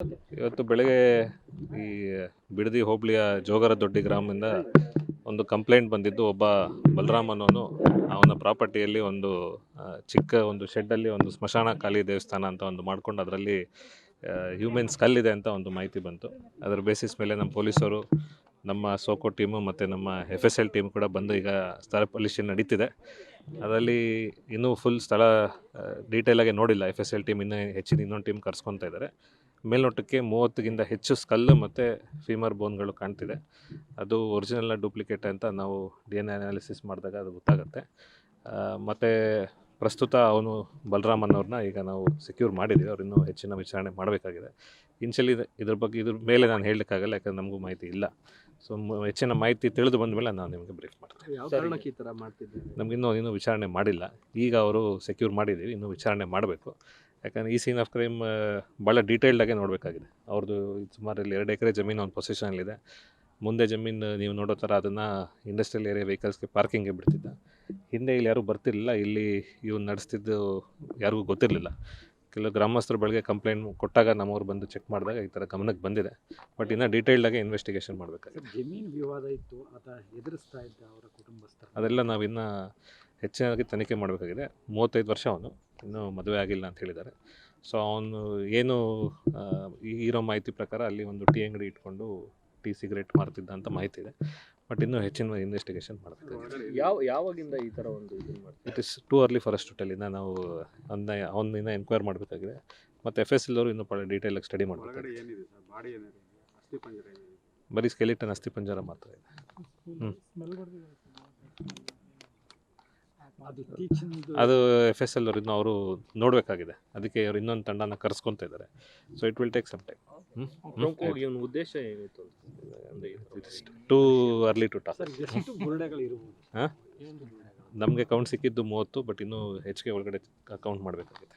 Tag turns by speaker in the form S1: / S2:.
S1: ಇವತ್ತು ಬೆಳಗ್ಗೆ ಈ ಬಿಡದಿ ಹೋಬಳಿಯ ಜೋಗರ ದೊಡ್ಡಿ ಗ್ರಾಮದಿಂದ ಒಂದು ಕಂಪ್ಲೇಂಟ್ ಬಂದಿದ್ದು, ಒಬ್ಬ ಬಲರಾಮ್ ಅನ್ನೋನು ಅವನ ಪ್ರಾಪರ್ಟಿಯಲ್ಲಿ ಒಂದು ಚಿಕ್ಕ ಒಂದು ಶೆಡ್ಡಲ್ಲಿ ಒಂದು ಸ್ಮಶಾನ ಖಾಲಿ ದೇವಸ್ಥಾನ ಅಂತ ಒಂದು ಮಾಡ್ಕೊಂಡು ಅದರಲ್ಲಿ ಹ್ಯೂಮನ್ ಸ್ಕಲ್ ಇದೆ ಅಂತ ಒಂದು ಮಾಹಿತಿ ಬಂತು. ಅದರ ಬೇಸಿಸ್ ಮೇಲೆ ನಮ್ಮ ಪೊಲೀಸರು, ನಮ್ಮ ಸೋಕೋ ಟೀಮು ಮತ್ತು ನಮ್ಮ FSL ಟೀಮ್ ಕೂಡ ಬಂದು ಈಗ ಸ್ಥಳ ಪರಿಶೀಲನೆ ನಡೀತಿದೆ. ಅದರಲ್ಲಿ ಇನ್ನೂ ಫುಲ್ ಸ್ಥಳ ಡೀಟೇಲಾಗಿ ನೋಡಿಲ್ಲ. FSL ಟೀಮ್ ಇನ್ನೂ ಹೆಚ್ಚಿನ ಇನ್ನೊಂದು ಟೀಮ್ ಕರ್ಸ್ಕೊತಾ ಇದ್ದಾರೆ. ಮೇಲ್ನೋಟಕ್ಕೆ 30ಗಿಂತ ಹೆಚ್ಚು ಸ್ಕಲ್ಲು ಮತ್ತು ಫೀಮರ್ ಬೋನ್ಗಳು ಕಾಣ್ತಿದೆ. ಅದು ಒರಿಜಿನಲ್ನ ಡೂಪ್ಲಿಕೇಟ್ ಅಂತ ನಾವು DNA ಅನಾಲಿಸಿಸ್ ಮಾಡಿದಾಗ ಅದು ಗೊತ್ತಾಗುತ್ತೆ. ಮತ್ತು ಪ್ರಸ್ತುತ ಅವನು ಬಲರಾಮ್ ಅನ್ನೋರನ್ನ ಈಗ ನಾವು ಸೆಕ್ಯೂರ್ ಮಾಡಿದ್ದೀವಿ. ಅವ್ರು ಇನ್ನೂ ಹೆಚ್ಚಿನ ವಿಚಾರಣೆ ಮಾಡಬೇಕಾಗಿದೆ. ಇನ್ಷಿಯಲಿ ಇದ್ರ ಮೇಲೆ ನಾನು ಹೇಳಲಿಕ್ಕಾಗಲ್ಲ, ಯಾಕಂದರೆ ನಮಗೂ ಮಾಹಿತಿ ಇಲ್ಲ. ಸೊ ಹೆಚ್ಚಿನ ಮಾಹಿತಿ ತಿಳಿದು ಬಂದ ಮೇಲೆ ನಾನು ನಿಮಗೆ ಬ್ರೀಫ್ ಮಾಡ್ತೀನಿ.
S2: ಯಾವ ಕಾರಣಕ್ಕೆ ಈ ಥರ ಮಾಡ್ತಿದ್ದೀವಿ?
S1: ನಮಗಿನ್ನೂ ವಿಚಾರಣೆ ಮಾಡಿಲ್ಲ. ಈಗ ಅವರು ಸೆಕ್ಯೂರ್ ಮಾಡಿದ್ದೀವಿ, ಇನ್ನೂ ವಿಚಾರಣೆ ಮಾಡಬೇಕು. ಯಾಕಂದರೆ ಈ ಸೀನ್ ಆಫ್ ಕ್ರೈಮ್ ಭಾಳ ಡೀಟೇಲ್ಡಾಗೆ ನೋಡಬೇಕಾಗಿದೆ. ಅವ್ರದ್ದು ಸುಮಾರು ಇಲ್ಲಿ 2 ಎಕರೆ ಜಮೀನು ಅವ್ನ ಪೊಸೆಷನಲ್ಲಿದೆ. ಮುಂದೆ ಜಮೀನು ನೀವು ನೋಡೋ ಥರ ಅದನ್ನು ಇಂಡಸ್ಟ್ರಿಯಲ್ ಏರಿಯಾ ವೆಹಿಕಲ್ಸ್ಗೆ ಪಾರ್ಕಿಂಗ್ಗೆ ಬಿಡ್ತಿದ್ದ. ಹಿಂದೆ ಇಲ್ಲಿ ಯಾರೂ ಬರ್ತಿರಲಿಲ್ಲ. ಇಲ್ಲಿ ಇವ್ನು ನಡೆಸ್ತಿದ್ದು ಯಾರಿಗೂ ಗೊತ್ತಿರಲಿಲ್ಲ. ಕೆಲವು ಗ್ರಾಮಸ್ಥರ ಬಳಿಗೆ ಕಂಪ್ಲೇಂಟ್ ಕೊಟ್ಟಾಗ ನಮ್ಮವ್ರು ಬಂದು ಚೆಕ್ ಮಾಡಿದಾಗ ಈ ಥರ ಗಮನಕ್ಕೆ ಬಂದಿದೆ. ಬಟ್ ಇನ್ನೂ ಡೀಟೇಲ್ಡಾಗೆ ಇನ್ವೆಸ್ಟಿಗೇಷನ್ ಮಾಡಬೇಕಾಗಿದೆ.
S2: ಜಮೀನು ವಿವಾದ ಇತ್ತು, ಅಥವಾ ಎದುರಿಸ್ತಾ ಇದ್ದ ಅವರ ಕುಟುಂಬಸ್ಥರು,
S1: ಅದೆಲ್ಲ ನಾವಿನ್ನೂ ಹೆಚ್ಚಿನಾಗಿ ತನಿಖೆ ಮಾಡಬೇಕಾಗಿದೆ. 35 ವರ್ಷ ಅವನು, ಇನ್ನೂ ಮದುವೆ ಆಗಿಲ್ಲ ಅಂತ ಹೇಳಿದ್ದಾರೆ. ಸೊ ಅವನು ಏನು ಇರೋ ಮಾಹಿತಿ ಪ್ರಕಾರ ಅಲ್ಲಿ ಒಂದು ಟೀ ಅಂಗಡಿ ಇಟ್ಕೊಂಡು ಸಿಗರೇಟ್ ಮಾರ್ತಿದ್ದ ಅಂತ ಮಾಹಿತಿ ಇದೆ. ಬಟ್ ಇನ್ನೂ ಹೆಚ್ಚಿನ ಇನ್ವೆಸ್ಟಿಗೇಷನ್ ಮಾಡಬೇಕಾಗಿದೆ.
S2: ಯಾವಾಗಿಂದ ಈ ಥರ ಒಂದು ಇದನ್ನು ಮಾಡ್ತೀವಿ?
S1: It is too early for us to tell. ಇನ್ನು ನಾವು ಅವನ್ನ ಎಂಕ್ವೈರ್ ಮಾಡಬೇಕಾಗಿದೆ. ಮತ್ತು FSL ಅವರು ಇನ್ನೂ ಡೀಟೇಲಾಗಿ ಸ್ಟಡಿ ಮಾಡಬೇಕಾಗಿದೆ. ಬರೀ ಸ್ಕೆಲಿಟನ್ ಅಸ್ಥಿಪಂಜರ ಮಾತ್ರ ಇದೆ. ಅದು FSL ಅವರು ಇನ್ನೂ ಅವರು ನೋಡಬೇಕಾಗಿದೆ. ಅದಕ್ಕೆ ಅವರು ಇನ್ನೊಂದು ತಂಡನ ಕರೆಸ್ಕೊತಾ ಇದ್ದಾರೆ. So it will take some time.
S2: ಉದ್ದೇಶ ಏನಿತ್ತು?
S1: Too early to talk.
S2: ಗುರುಡೆಗಳು ಇರಬಹುದು.
S1: ನಮಗೆ ಕೌಂಟ್ ಸಿಕ್ಕಿದ್ದು 30, ಬಟ್ ಇನ್ನೂ ಹೆಚ್ಚಿಗೆ ಒಳಗಡೆ ಕೌಂಟ್ ಮಾಡಬೇಕಾಗಿದೆ.